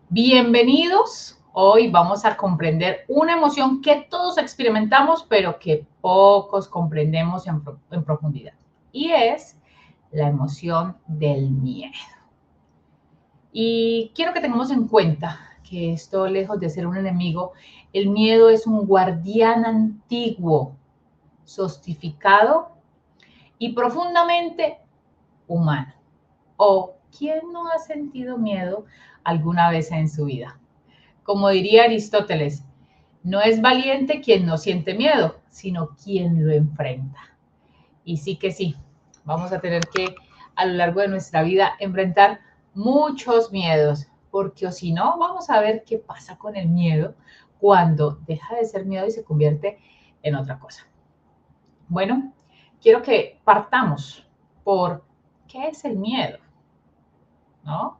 Bienvenidos. Hoy vamos a comprender una emoción que todos experimentamos, pero que pocos comprendemos en profundidad. Y es la emoción del miedo. Y quiero que tengamos en cuenta que esto, lejos de ser un enemigo, el miedo es un guardián antiguo, sostificado y profundamente humano. ¿O quién no ha sentido miedo alguna vez en su vida? Como diría Aristóteles, no es valiente quien no siente miedo, sino quien lo enfrenta. Y sí que sí, vamos a tener que a lo largo de nuestra vida enfrentar muchos miedos, porque o si no, vamos a ver qué pasa con el miedo cuando deja de ser miedo y se convierte en otra cosa. Bueno, quiero que partamos por qué es el miedo, ¿no?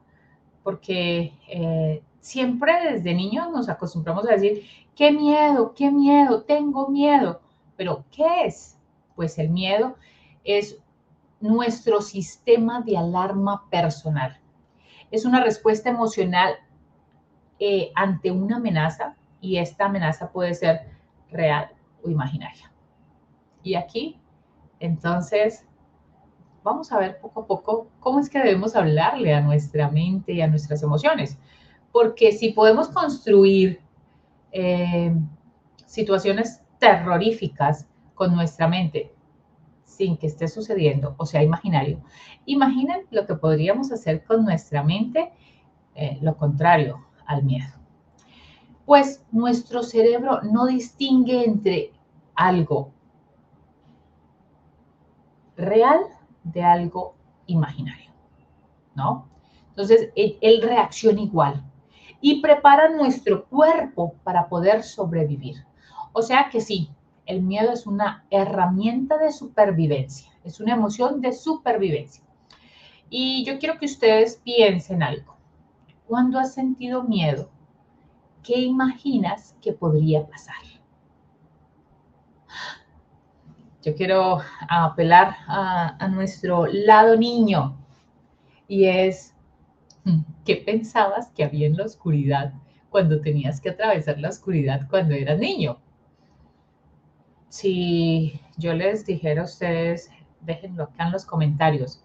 Porque siempre desde niños nos acostumbramos a decir, qué miedo, tengo miedo. Pero, ¿qué es? Pues el miedo es nuestro sistema de alarma personal. Es una respuesta emocional ante una amenaza y esta amenaza puede ser real o imaginaria. Y aquí, entonces, vamos a ver poco a poco cómo es que debemos hablarle a nuestra mente y a nuestras emociones. Porque si podemos construir situaciones terroríficas con nuestra mente sin que esté sucediendo, o sea, imaginario, imaginen lo que podríamos hacer con nuestra mente, lo contrario al miedo. Pues nuestro cerebro no distingue entre algo real de algo imaginario, ¿no? Entonces, él reacciona igual y prepara nuestro cuerpo para poder sobrevivir. O sea que sí, el miedo es una herramienta de supervivencia, es una emoción de supervivencia. Y yo quiero que ustedes piensen algo. ¿Cuándo has sentido miedo? ¿Qué imaginas que podría pasar? Yo quiero apelar a nuestro lado niño y es, ¿qué pensabas que había en la oscuridad cuando tenías que atravesar la oscuridad cuando eras niño? Si yo les dijera a ustedes, déjenlo acá en los comentarios,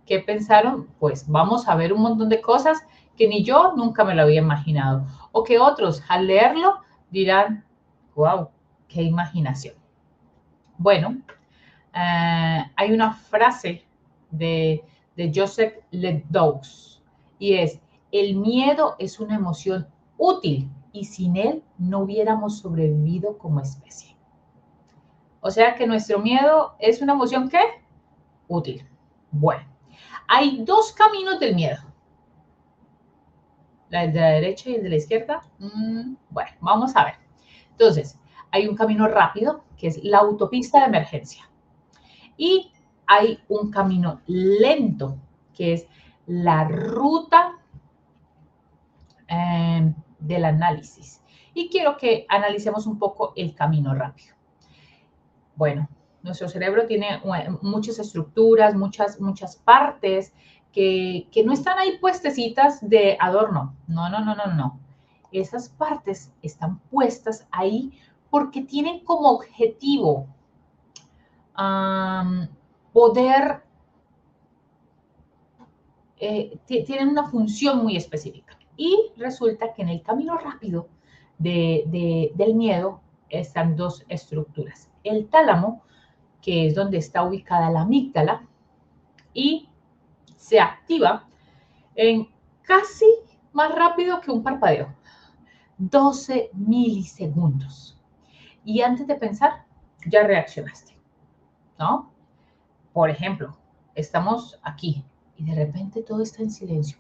¿qué pensaron? Pues vamos a ver un montón de cosas que ni yo nunca me lo había imaginado. O que otros al leerlo dirán, wow, qué imaginación. Bueno, hay una frase de Joseph Ledoux y es, el miedo es una emoción útil y sin él no hubiéramos sobrevivido como especie. O sea que nuestro miedo es una emoción ¿qué? Útil. Bueno, hay dos caminos del miedo. ¿El de la derecha y el de la izquierda? Bueno, vamos a ver. Entonces, hay un camino rápido, que es la autopista de emergencia. Y hay un camino lento, que es la ruta del análisis. Y quiero que analicemos un poco el camino rápido. Bueno, nuestro cerebro tiene muchas estructuras, muchas partes que no están ahí puestecitas de adorno. No, no, no, no, no. Esas partes están puestas ahí porque tienen como objetivo poder, tienen una función muy específica. Y resulta que en el camino rápido del miedo están dos estructuras. El tálamo, que es donde está ubicada la amígdala, y se activa en casi más rápido que un parpadeo, 12 milisegundos. Y antes de pensar, ya reaccionaste, ¿no? Por ejemplo, estamos aquí y de repente todo está en silencio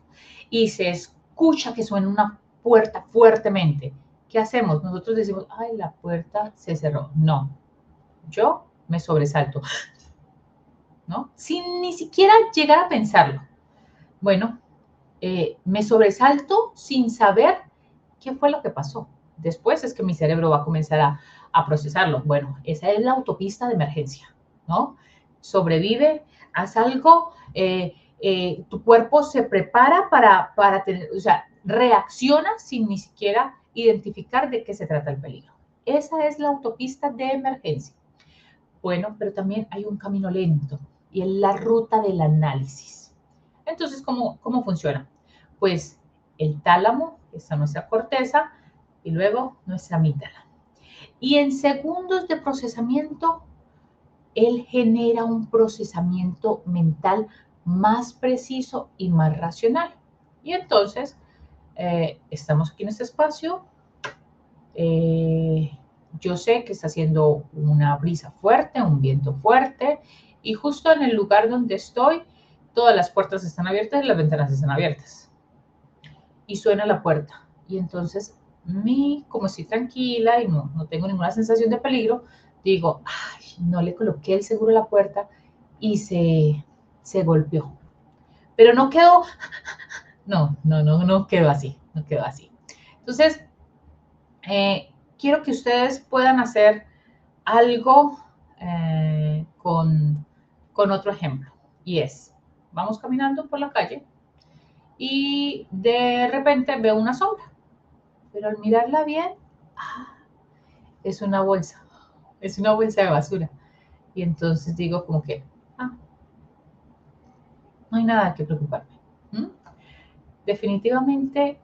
y se escucha que suena una puerta fuertemente. ¿Qué hacemos? Nosotros decimos, ay, la puerta se cerró. No, yo me sobresalto, ¿no? Sin ni siquiera llegar a pensarlo. Bueno, me sobresalto sin saber qué fue lo que pasó. después es que mi cerebro va a comenzar a procesarlo. Bueno, esa es la autopista de emergencia, ¿no? Sobrevive, haz algo, tu cuerpo se prepara para tener, o sea, reacciona sin ni siquiera identificar de qué se trata el peligro. Esa es la autopista de emergencia. Bueno, pero también hay un camino lento y es la ruta del análisis. Entonces, ¿cómo funciona? Pues el tálamo, está nuestra corteza, y luego nuestra amígdala. Y en segundos de procesamiento, él genera un procesamiento mental más preciso y más racional. Y entonces, estamos aquí en este espacio. Yo sé que está haciendo una brisa fuerte, un viento fuerte, y justo en el lugar donde estoy, todas las puertas están abiertas y las ventanas están abiertas. Y suena la puerta. Y entonces, como estoy tranquila y no tengo ninguna sensación de peligro, digo, ay, no le coloqué el seguro a la puerta y se golpeó. Pero no quedó, no quedó así, no quedó así. Entonces, quiero que ustedes puedan hacer algo con otro ejemplo. Y es, vamos caminando por la calle y de repente veo una sombra. Pero al mirarla bien, es una bolsa. Es una bolsa de basura. Y entonces digo como que, no hay nada que preocuparme. ¿Mm? Definitivamente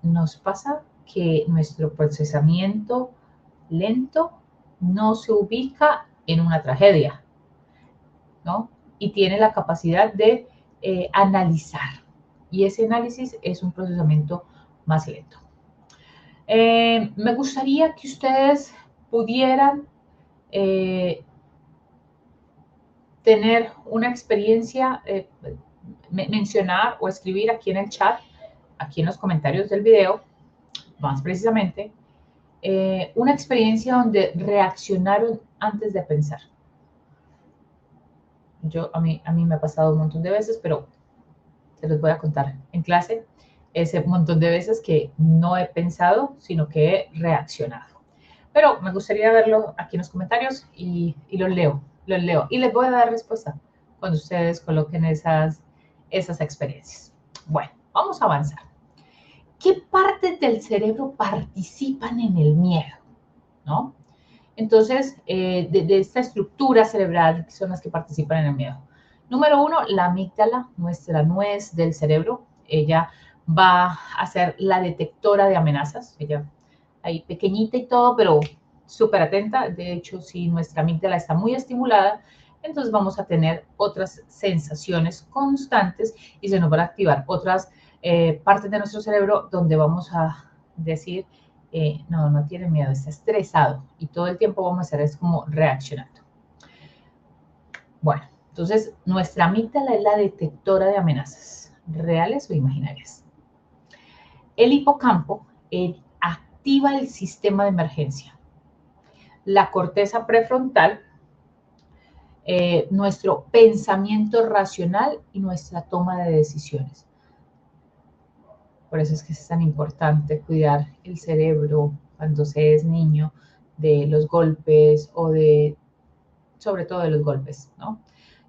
nos pasa que nuestro procesamiento lento no se ubica en una tragedia, ¿no? Y tiene la capacidad de analizar. Y ese análisis es un procesamiento más lento. Me gustaría que ustedes pudieran tener una experiencia, mencionar o escribir aquí en el chat, aquí en los comentarios del video, más precisamente, una experiencia donde reaccionaron antes de pensar. A mí me ha pasado un montón de veces, pero se los voy a contar en clase ese montón de veces que no he pensado, sino que he reaccionado. Pero me gustaría verlo aquí en los comentarios y los leo y les voy a dar respuesta cuando ustedes coloquen esas experiencias. Bueno, vamos a avanzar. ¿Qué partes del cerebro participan en el miedo? ¿No? Entonces, de esta estructura cerebral son las que participan en el miedo. Número 1, la amígdala, nuestra nuez del cerebro. Ella va a ser la detectora de amenazas. Ella ahí pequeñita y todo, pero súper atenta. De hecho, si nuestra amígdala está muy estimulada, entonces vamos a tener otras sensaciones constantes y se nos van a activar otras partes de nuestro cerebro donde vamos a decir, no tiene miedo, está estresado y todo el tiempo vamos a estar es como reaccionando. Bueno, entonces nuestra amígdala es la detectora de amenazas, reales o imaginarias. El hipocampo activa el sistema de emergencia. La corteza prefrontal, nuestro pensamiento racional y nuestra toma de decisiones. Por eso es que es tan importante cuidar el cerebro cuando se es niño de los golpes o sobre todo de los golpes, ¿no?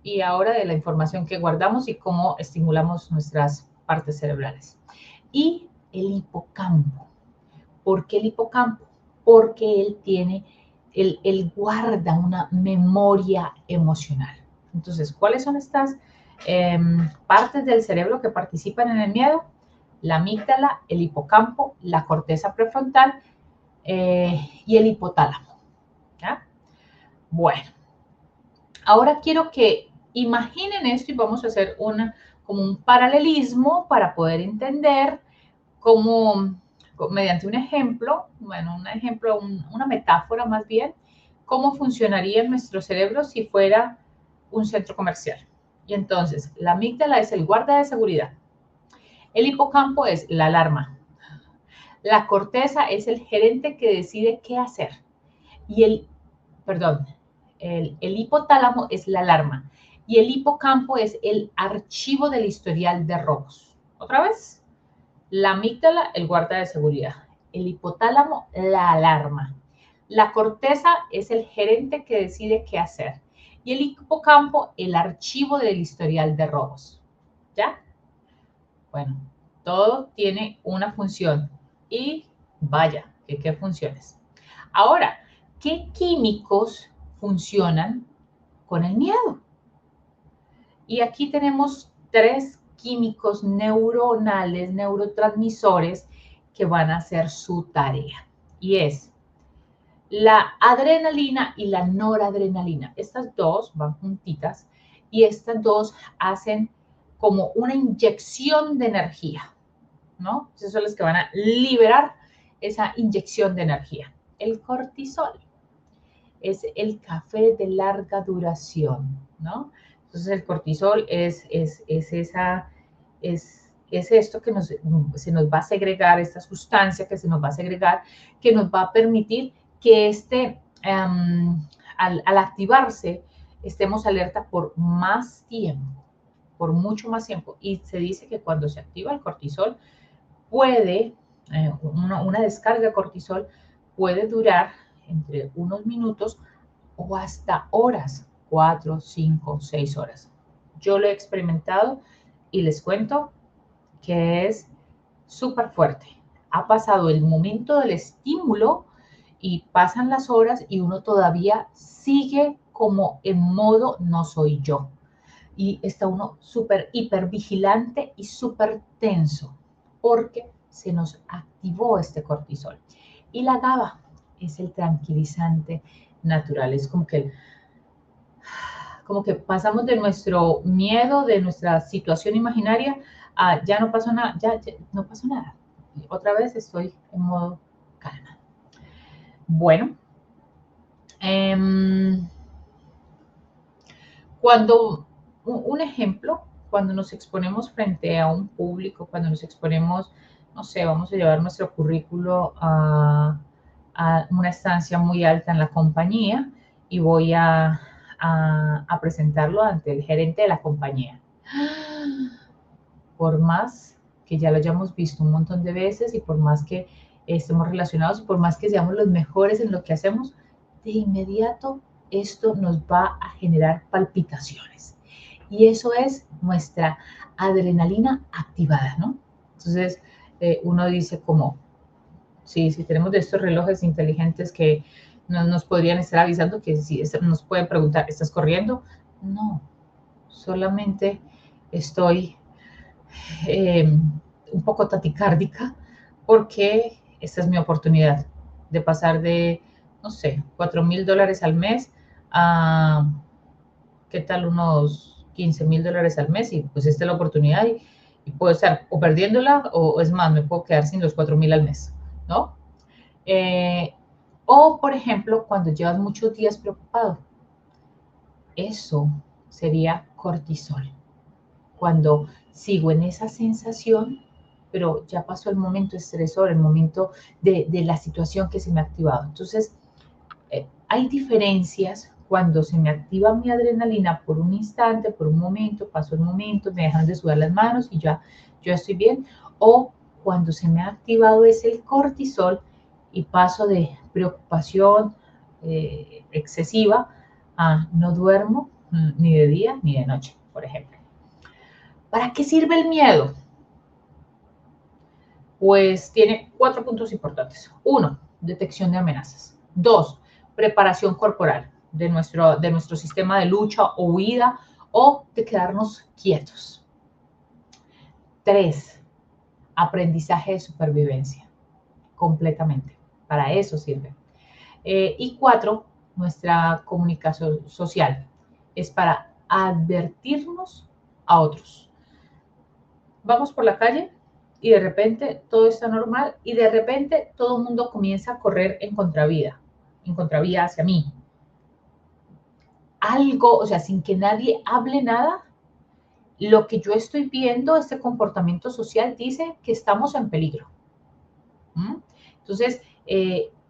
Y ahora de la información que guardamos y cómo estimulamos nuestras partes cerebrales. Y el hipocampo. ¿Por qué el hipocampo? Porque él guarda una memoria emocional. Entonces, ¿cuáles son estas partes del cerebro que participan en el miedo? La amígdala, el hipocampo, la corteza prefrontal y el hipotálamo. ¿Ya? Bueno, ahora quiero que imaginen esto y vamos a hacer como un paralelismo para poder entender cómo, mediante un ejemplo, una metáfora más bien, cómo funcionaría nuestro cerebro si fuera un centro comercial. Y entonces, la amígdala es el guarda de seguridad. El hipocampo es la alarma. La corteza es el gerente que decide qué hacer. Y el hipotálamo es la alarma. Y el hipocampo es el archivo del historial de robos. ¿Otra vez? La amígdala, el guarda de seguridad. El hipotálamo, la alarma. La corteza es el gerente que decide qué hacer. Y el hipocampo, el archivo del historial de robos. ¿Ya? Bueno, todo tiene una función. Y vaya, ¿qué funciones? Ahora, ¿qué químicos funcionan con el miedo? Y aquí tenemos 3 químicos neuronales, neurotransmisores, que van a hacer su tarea. Y es la adrenalina y la noradrenalina. Estas dos van juntitas y estas dos hacen como una inyección de energía, ¿no? Esos son los que van a liberar esa inyección de energía. El cortisol es el café de larga duración, ¿no? Entonces el cortisol es esto que se nos va a segregar, esta sustancia que se nos va a segregar, que nos va a permitir que al activarse, estemos alerta por más tiempo, por mucho más tiempo. Y se dice que cuando se activa el cortisol, una descarga de cortisol puede durar entre unos minutos o hasta horas, 4, 5, 6 horas. Yo lo he experimentado y les cuento que es súper fuerte. Ha pasado el momento del estímulo y pasan las horas y uno todavía sigue como en modo no soy yo. Y está uno súper hiper vigilante y súper tenso porque se nos activó este cortisol. Y la GABA es el tranquilizante natural. Es como que pasamos de nuestro miedo, de nuestra situación imaginaria, a ya no pasó nada, ya no pasó nada. Y otra vez estoy en modo calma. Bueno, cuando, un ejemplo, cuando nos exponemos frente a un público, cuando nos exponemos, no sé, vamos a llevar nuestro currículo a una estancia muy alta en la compañía y voy a presentarlo ante el gerente de la compañía. Por más que ya lo hayamos visto un montón de veces y por más que estemos relacionados y por más que seamos los mejores en lo que hacemos, de inmediato esto nos va a generar palpitaciones. Y eso es nuestra adrenalina activada, ¿no? Entonces, uno dice como, sí, si tenemos de estos relojes inteligentes que nos podrían estar avisando que si nos pueden preguntar, ¿estás corriendo? No, solamente estoy un poco taquicárdica porque esta es mi oportunidad de pasar de, no sé, $4,000 al mes a, ¿qué tal? Unos $15,000 al mes y pues esta es la oportunidad y puedo estar o perdiéndola o es más, me puedo quedar sin los 4,000 al mes, ¿no? Eh, o, por ejemplo, cuando llevas muchos días preocupado, eso sería cortisol. Cuando sigo en esa sensación, pero ya pasó el momento estresor, el momento de la situación que se me ha activado. Entonces, hay diferencias cuando se me activa mi adrenalina por un instante, por un momento, pasó el momento, me dejan de sudar las manos y ya yo estoy bien, o cuando se me ha activado es el cortisol y paso de preocupación excesiva a no duermo ni de día ni de noche, por ejemplo. ¿Para qué sirve el miedo? Pues tiene 4 puntos importantes. 1, detección de amenazas. 2, preparación corporal de nuestro sistema de lucha o huida o de quedarnos quietos. 3, aprendizaje de supervivencia. Completamente. Para eso sirve. Y 4, nuestra comunicación social. Es para advertirnos a otros. Vamos por la calle y de repente todo está normal y de repente todo el mundo comienza a correr en contravía hacia mí. Algo, o sea, sin que nadie hable nada, lo que yo estoy viendo, este comportamiento social dice que estamos en peligro. Entonces,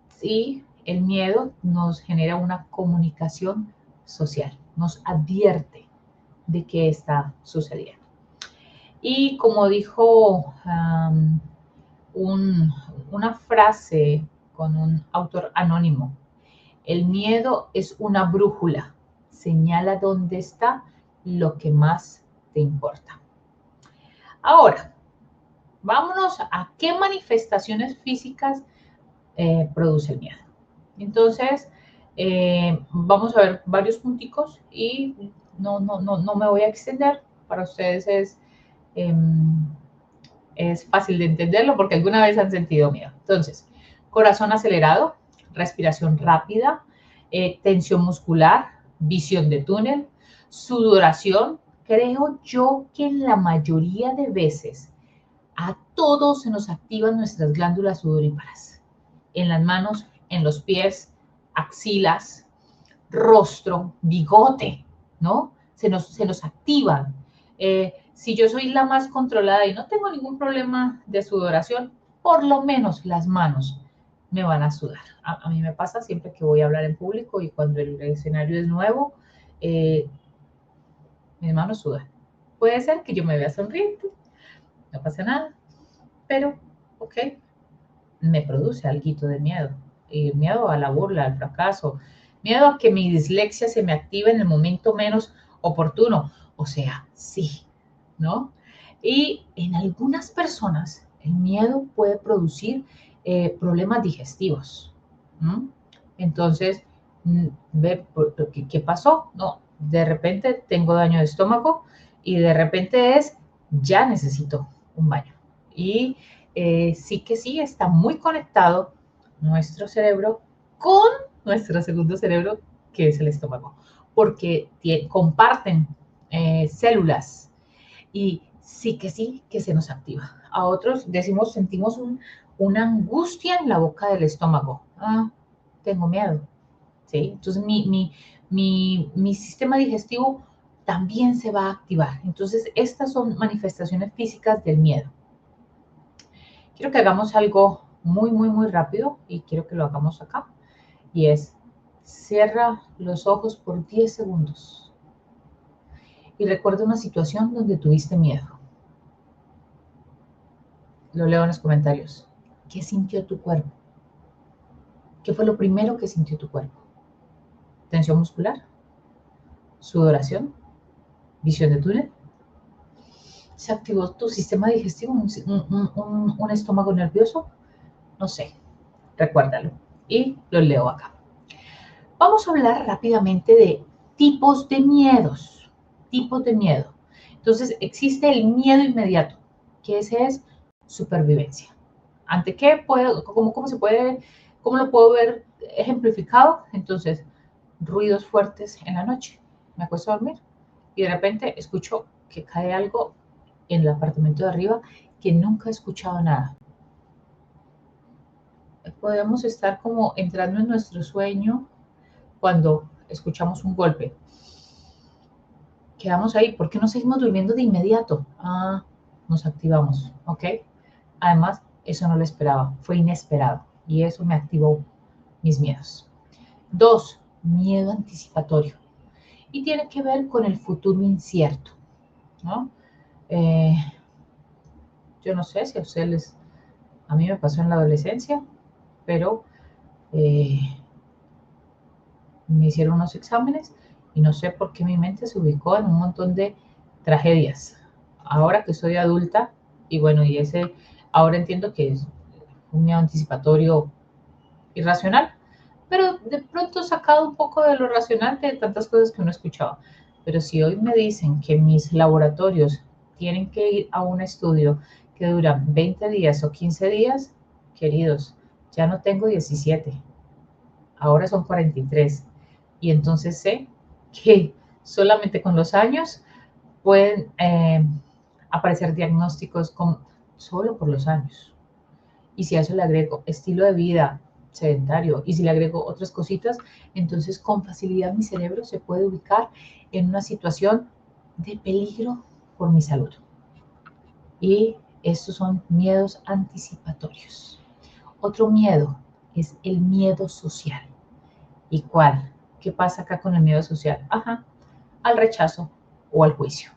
sí, el miedo nos genera una comunicación social, nos advierte de qué está sucediendo. Y como dijo una frase con un autor anónimo. El miedo es una brújula, señala dónde está lo que más te importa. Ahora, vámonos a qué manifestaciones físicas produce el miedo. Entonces, vamos a ver varios punticos y no me voy a extender. Para ustedes es fácil de entenderlo porque alguna vez han sentido miedo. Entonces, corazón acelerado, respiración rápida, tensión muscular, visión de túnel, sudoración. Creo yo que en la mayoría de veces a todos se nos activan nuestras glándulas sudoríparas. En las manos, en los pies, axilas, rostro, bigote, ¿no? Se nos activan. Si yo soy la más controlada y no tengo ningún problema de sudoración, por lo menos las manos me van a sudar. A mí me pasa siempre que voy a hablar en público y cuando el escenario es nuevo, mis manos sudan. Puede ser que yo me vea sonriente, no pasa nada, pero, ok, me produce algo de miedo. Miedo a la burla, al fracaso, miedo a que mi dislexia se me active en el momento menos oportuno. O sea, sí, ¿no? Y en algunas personas el miedo puede producir problemas digestivos. ¿Mm? Entonces, ve, ¿qué pasó? No, de repente tengo daño de estómago y de repente ya necesito un baño. Y sí que sí, está muy conectado nuestro cerebro con nuestro segundo cerebro, que es el estómago, porque comparten células y sí que se nos activa. A otros decimos, sentimos una angustia en la boca del estómago. Ah, tengo miedo. ¿Sí? Entonces mi sistema digestivo también se va a activar. Entonces estas son manifestaciones físicas del miedo. Quiero que hagamos algo muy rápido y quiero que lo hagamos acá. Y es, cierra los ojos por 10 segundos y recuerda una situación donde tuviste miedo. Lo leo en los comentarios. ¿Qué sintió tu cuerpo? ¿Qué fue lo primero que sintió tu cuerpo? ¿Tensión muscular? ¿Sudoración? ¿Visión de túnel? ¿Se activó tu sistema digestivo? ¿Un estómago nervioso? No sé, recuérdalo. Y lo leo acá. Vamos a hablar rápidamente de tipos de miedos. Tipos de miedo. Entonces, existe el miedo inmediato, que ese es supervivencia. ¿Ante qué puedo, cómo se puede, cómo lo puedo ver ejemplificado? Entonces, ruidos fuertes en la noche. Me acuesto a dormir y de repente escucho que cae algo en el apartamento de arriba que nunca he escuchado nada. Podemos estar como entrando en nuestro sueño cuando escuchamos un golpe. Quedamos ahí. ¿Por qué no seguimos durmiendo de inmediato? Ah, nos activamos, ¿ok? Además, eso no lo esperaba, fue inesperado y eso me activó mis miedos. 2, miedo anticipatorio. Y tiene que ver con el futuro incierto, ¿no? Yo no sé si a ustedes, a mí me pasó en la adolescencia, pero eh, me hicieron unos exámenes y no sé por qué mi mente se ubicó en un montón de tragedias. Ahora que soy adulta, y bueno, ahora entiendo que es un miedo anticipatorio irracional, pero de pronto sacado un poco de lo racional de tantas cosas que uno escuchaba. Pero si hoy me dicen que mis laboratorios tienen que ir a un estudio que dura 20 días o 15 días, queridos, ya no tengo 17, ahora son 43. Y entonces sé que solamente con los años pueden aparecer diagnósticos solo por los años. Y si a eso le agrego estilo de vida sedentario y si le agrego otras cositas, entonces con facilidad mi cerebro se puede ubicar en una situación de peligro por mi salud. Y estos son miedos anticipatorios. Otro miedo es el miedo social. ¿Y cuál? ¿Qué pasa acá con el miedo social? Ajá, al rechazo o al juicio.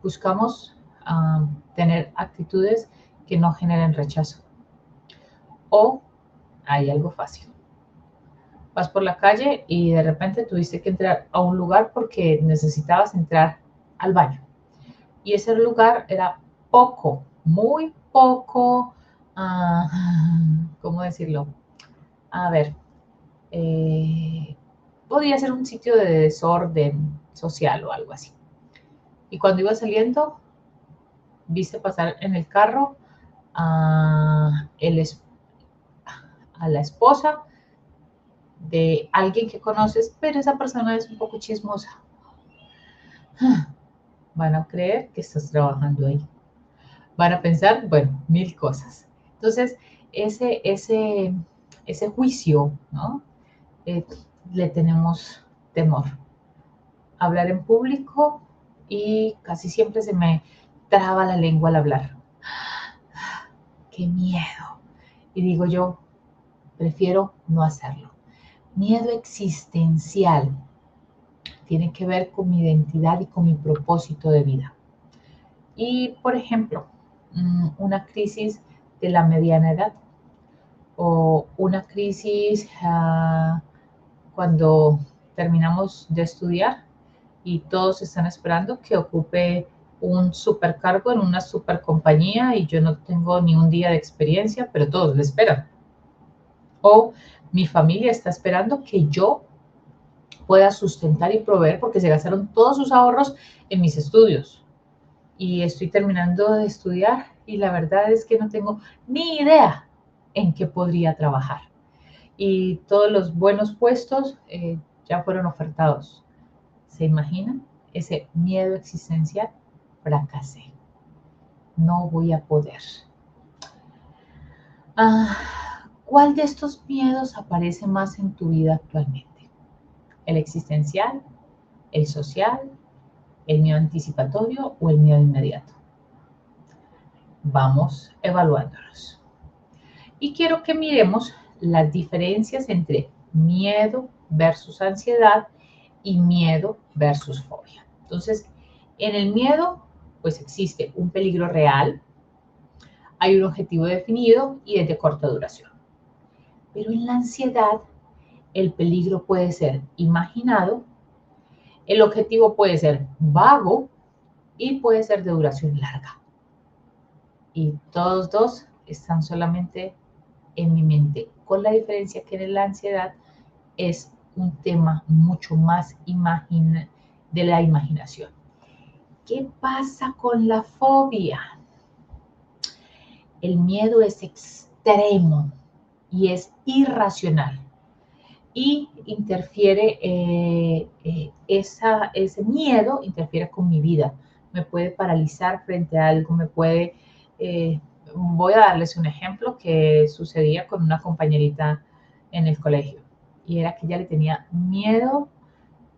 Buscamos tener actitudes que no generen rechazo. O hay algo fácil. Vas por la calle y de repente tuviste que entrar a un lugar porque necesitabas entrar al baño. Y ese lugar era poco, muy poco, ¿cómo decirlo? A ver, podía ser un sitio de desorden social o algo así. Y cuando iba saliendo, viste pasar en el carro a, a la esposa de alguien que conoces, pero esa persona es un poco chismosa. Van a creer que estás trabajando ahí. Van a pensar, bueno, mil cosas. Entonces, ese juicio, ¿no? Eh, le tenemos temor. Hablar en público y casi siempre se me traba la lengua al hablar. ¡Qué miedo! Y digo yo, prefiero no hacerlo. Miedo existencial tiene que ver con mi identidad y con mi propósito de vida. Y, por ejemplo, una crisis de la mediana edad o una crisis cuando terminamos de estudiar y todos están esperando que ocupe un supercargo en una supercompañía y yo no tengo ni un día de experiencia, pero todos le esperan. O mi familia está esperando que yo pueda sustentar y proveer porque se gastaron todos sus ahorros en mis estudios. Y estoy terminando de estudiar y la verdad es que no tengo ni idea en qué podría trabajar. Y todos los buenos puestos ya fueron ofertados. ¿Se imaginan? Ese miedo existencial, fracasé. No voy a poder. ¿Cuál de estos miedos aparece más en tu vida actualmente? ¿El existencial, el social, el miedo anticipatorio o el miedo inmediato? Vamos evaluándolos. Y quiero que miremos las diferencias entre miedo versus ansiedad y miedo versus fobia. Entonces, en el miedo, pues existe un peligro real, hay un objetivo definido y es de corta duración. Pero en la ansiedad, el peligro puede ser imaginado, el objetivo puede ser vago y puede ser de duración larga. Y todos dos están solamente en mi mente, con la diferencia que en la ansiedad es un tema mucho más de la imaginación. ¿Qué pasa con la fobia? El miedo es extremo y es irracional y interfiere, ese miedo interfiere con mi vida, me puede paralizar frente a algo, voy a darles un ejemplo que sucedía con una compañerita en el colegio y era que ella le tenía miedo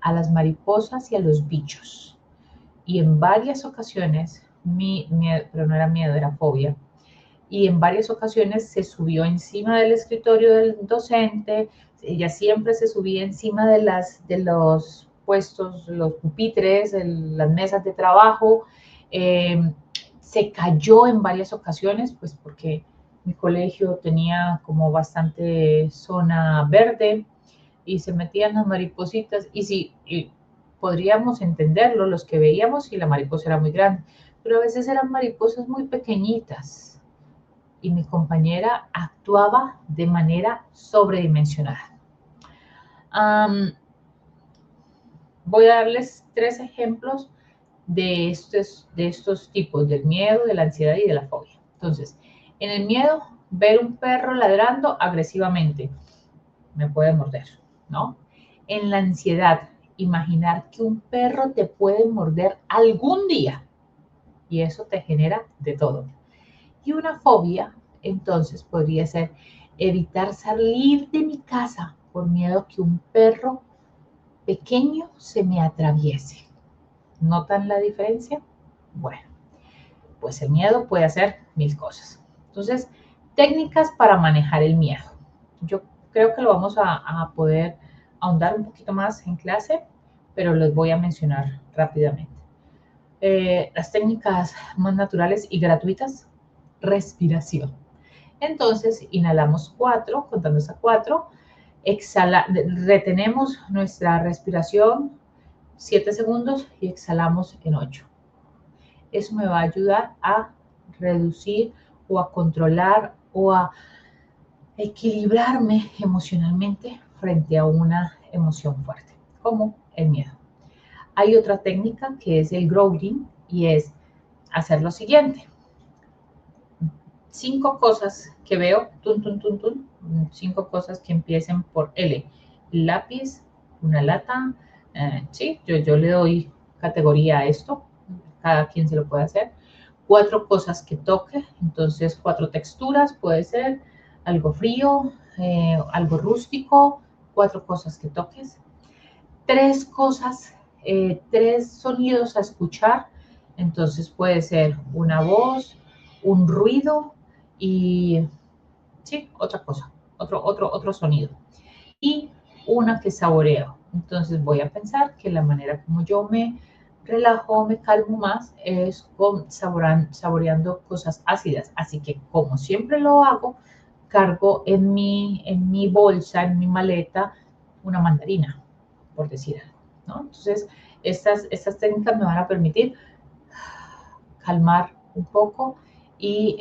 a las mariposas y a los bichos y en varias ocasiones, pero no era miedo, era fobia, y en varias ocasiones se subió encima del escritorio del docente, ella siempre se subía encima de los puestos, los pupitres, las mesas de trabajo, se cayó en varias ocasiones, pues porque mi colegio tenía como bastante zona verde y se metían las maripositas y sí, y podríamos entenderlo los que veíamos si la mariposa era muy grande, pero a veces eran mariposas muy pequeñitas y mi compañera actuaba de manera sobredimensionada. Voy a darles 3 ejemplos de estos tipos, del miedo, de la ansiedad y de la fobia. Entonces, en el miedo, ver un perro ladrando agresivamente me puede morder, ¿no? En la ansiedad, imaginar que un perro te puede morder algún día y eso te genera de todo. Y una fobia, entonces, podría ser evitar salir de mi casa por miedo a que un perro pequeño se me atraviese. ¿Notan la diferencia? Bueno, pues el miedo puede hacer mil cosas. Entonces, técnicas para manejar el miedo. Yo creo que lo vamos a poder ahondar un poquito más en clase, pero les voy a mencionar rápidamente. Las técnicas más naturales y gratuitas, respiración. Entonces, inhalamos 4, contando hasta 4. Retenemos nuestra respiración 7 segundos y exhalamos en 8. Eso me va a ayudar a reducir o a controlar o a equilibrarme emocionalmente frente a una emoción fuerte, como el miedo. Hay otra técnica que es el grounding y es hacer lo siguiente. 5 cosas que veo, 5 cosas que empiecen por L. Lápiz, una lata, sí, yo le doy categoría a esto, cada quien se lo puede hacer. 4 cosas que toque, entonces 4 texturas, puede ser algo frío, algo rústico, 4 cosas que toques. 3 cosas, 3 sonidos a escuchar, entonces puede ser una voz, un ruido y sí, otra cosa, otro sonido. Y una que saboreo. Entonces voy a pensar que la manera como yo me relajo, me calmo más, es saboreando cosas ácidas. Así que como siempre lo hago, cargo en mi bolsa, en mi maleta, una mandarina, por decir algo, ¿no? Entonces, estas técnicas me van a permitir calmar un poco y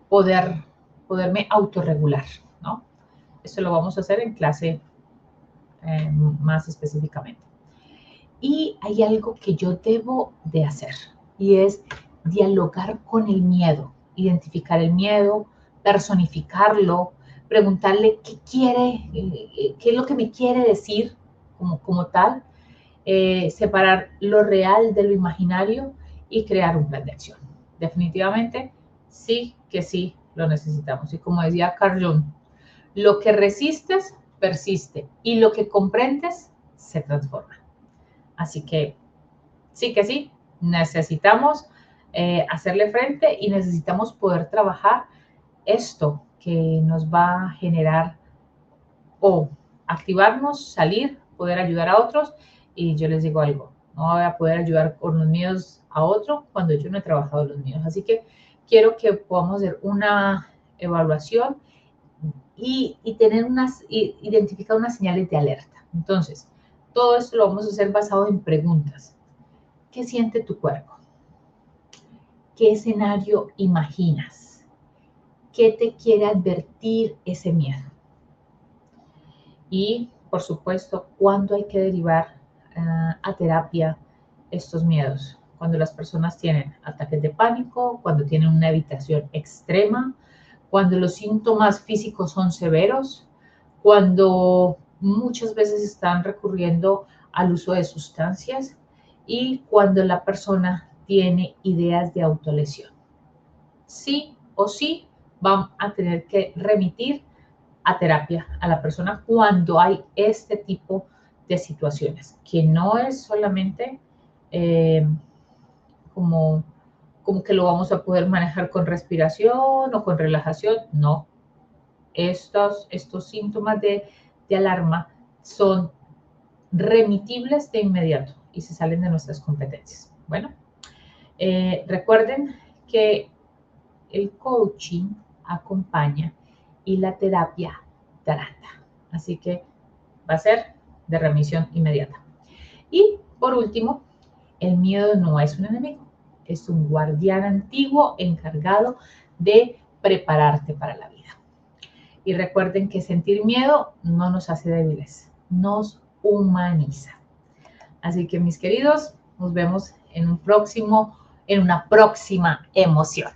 poderme autorregular, ¿no? Eso lo vamos a hacer en clase más específicamente. Y hay algo que yo debo de hacer y es dialogar con el miedo, identificar el miedo, personificarlo, preguntarle qué quiere, qué es lo que me quiere decir como tal, separar lo real de lo imaginario y crear un plan de acción. Definitivamente, sí que sí lo necesitamos. Y como decía Carl Jung, lo que resistes persiste y lo que comprendes se transforma. Así que sí, necesitamos hacerle frente y necesitamos poder trabajar esto que nos va a generar o activarnos, salir, poder ayudar a otros. Y yo les digo algo, no voy a poder ayudar con los míos a otro cuando yo no he trabajado los míos. Así que quiero que podamos hacer una evaluación y identificar unas señales de alerta. Entonces, todo esto lo vamos a hacer basado en preguntas. ¿Qué siente tu cuerpo? ¿Qué escenario imaginas? ¿Qué te quiere advertir ese miedo? Y, por supuesto, ¿cuándo hay que derivar a terapia estos miedos? Cuando las personas tienen ataques de pánico, cuando tienen una evitación extrema, cuando los síntomas físicos son severos, cuando muchas veces están recurriendo al uso de sustancias y cuando la persona tiene ideas de autolesión. Sí o sí van a tener que remitir a terapia a la persona cuando hay este tipo de situaciones, que no es solamente como que lo vamos a poder manejar con respiración o con relajación, no. Estos síntomas de alarma son remitibles de inmediato y se salen de nuestras competencias. Bueno, recuerden que el coaching acompaña y la terapia trata. Así que va a ser de remisión inmediata. Y por último, el miedo no es un enemigo, es un guardián antiguo encargado de prepararte para la vida. Y recuerden que sentir miedo no nos hace débiles, nos humaniza. Así que mis queridos, nos vemos en una próxima emoción.